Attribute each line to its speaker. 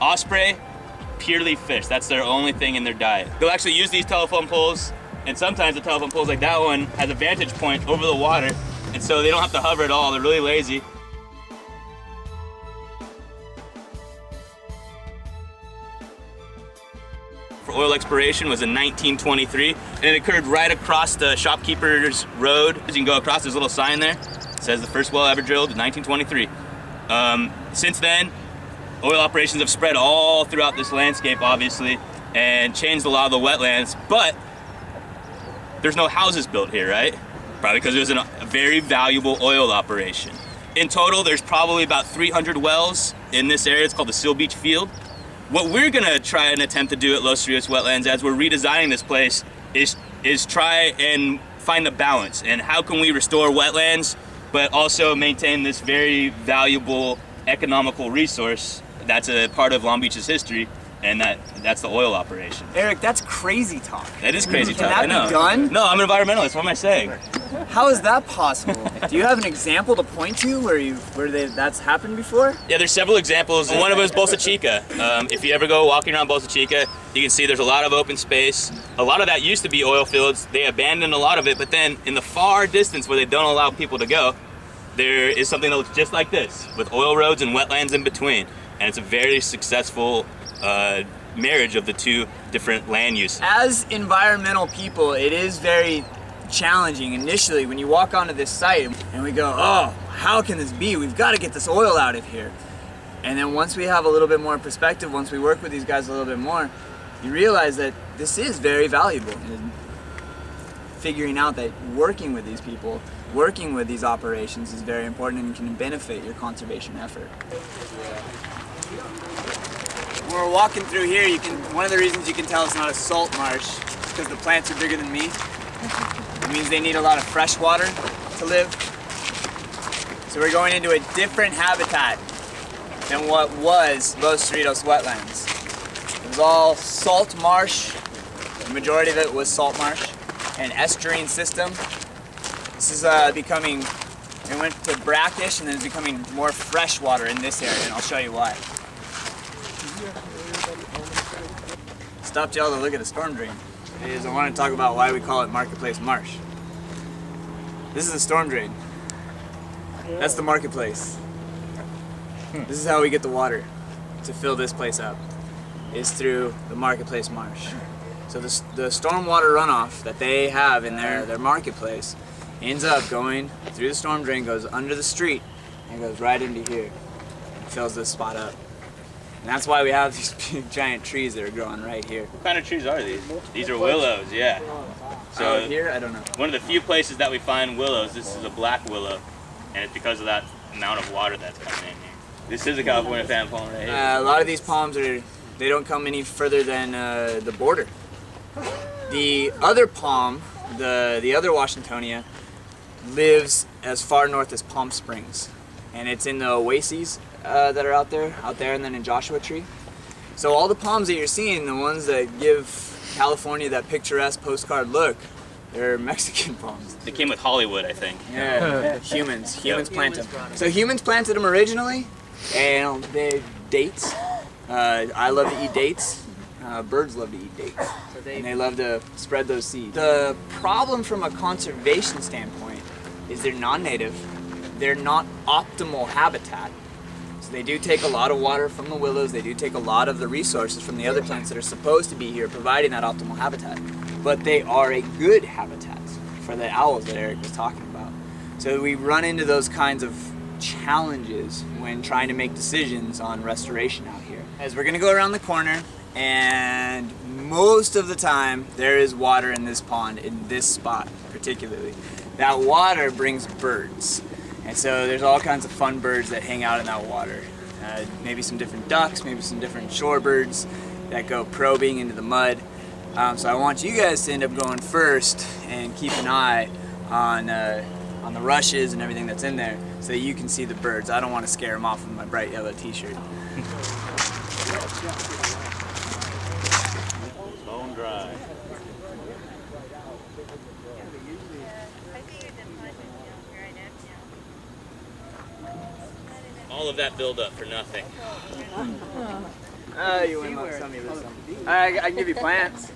Speaker 1: Osprey, purely fish. That's their only thing in their diet. They'll actually use these telephone poles, and sometimes the telephone poles like that one has a vantage point over the water, and so they don't have to hover at all. They're really lazy. For oil exploration was in 1923, and it occurred right across the shopkeeper's road. You can go across, there's a little sign there. It says the first well ever drilled in 1923. Since then, oil operations have spread all throughout this landscape, obviously, and changed a lot of the wetlands, but there's no houses built here, right? Probably because it was a very valuable oil operation. In total, there's probably about 300 wells in this area. It's called the Seal Beach Field. What we're gonna try and attempt to do at Los Rios Wetlands as we're redesigning this place is try and find the balance, and how can we restore wetlands but also maintain this very valuable economical resource that's a part of Long Beach's history, and that's the oil operation.
Speaker 2: Eric, that's crazy talk.
Speaker 1: That is crazy talk,
Speaker 2: Can that be done?
Speaker 1: No, I'm an environmentalist, what am I saying?
Speaker 2: How is that possible? Do you have an example to point to that's happened before?
Speaker 1: Yeah, there's several examples. One of them is Bolsa Chica. If you ever go walking around Bolsa Chica, you can see there's a lot of open space. A lot of that used to be oil fields. They abandoned a lot of it, but then in the far distance where they don't allow people to go, there is something that looks just like this, with oil roads and wetlands in between. And it's a very successful marriage of the two different land uses.
Speaker 2: As environmental people, it is very challenging initially when you walk onto this site and we go, oh, how can this be? We've got to get this oil out of here. And then once we have a little bit more perspective, once we work with these guys a little bit more, you realize that this is very valuable. And figuring out that working with these people, working with these operations is very important and can benefit your conservation effort. When we're walking through here, one of the reasons you can tell it's not a salt marsh is because the plants are bigger than me. It means they need a lot of fresh water to live. So we're going into a different habitat than what was Los Rios Wetlands. It was all salt marsh. The majority of it was salt marsh, an estuarine system. This is becoming, it went to brackish and then it's becoming more fresh water in this area, and I'll show you why. Stopped y'all to look at a storm drain. I want to talk about why we call it Marketplace Marsh. This is a storm drain. That's the marketplace. This is how we get the water to fill this place up, is through the Marketplace Marsh. So the stormwater runoff that they have in their marketplace ends up going through the storm drain, goes under the street, and goes right into here and fills this spot up. And that's why we have these big giant trees that are growing right here.
Speaker 1: What kind of trees are these? These are willows, yeah.
Speaker 2: So here, I don't know.
Speaker 1: One of the few places that we find willows, this is a black willow, and it's because of that amount of water that's coming in here. This is a California fan palm right here.
Speaker 2: A lot of these palms they don't come any further than the border. The other palm, the other Washingtonia, lives as far north as Palm Springs, and it's in the oases that are out there, and then in Joshua Tree. So all the palms that you're seeing, the ones that give California that picturesque postcard look, they're Mexican palms.
Speaker 1: They came with Hollywood, I think.
Speaker 2: Yeah, humans planted them. So humans planted them originally, and they dates. I love to eat dates. Birds love to eat dates, and they love to spread those seeds. The problem from a conservation standpoint is they're non-native. They're not optimal habitat. So they do take a lot of water from the willows. They do take a lot of the resources from the other plants that are supposed to be here, providing that optimal habitat. But they are a good habitat for the owls that Eric was talking about. So we run into those kinds of challenges when trying to make decisions on restoration out here. As we're gonna go around the corner, and most of the time there is water in this pond, in this spot particularly. That water brings birds. And so there's all kinds of fun birds that hang out in that water. Maybe some different ducks, maybe some different shorebirds that go probing into the mud. So I want you guys to end up going first and keep an eye on the rushes and everything that's in there so that you can see the birds. I don't want to scare them off with my bright yellow t-shirt.
Speaker 1: Bone dry. All of that build up for nothing.
Speaker 2: You wouldn't love some, you lose some. I can give you plants.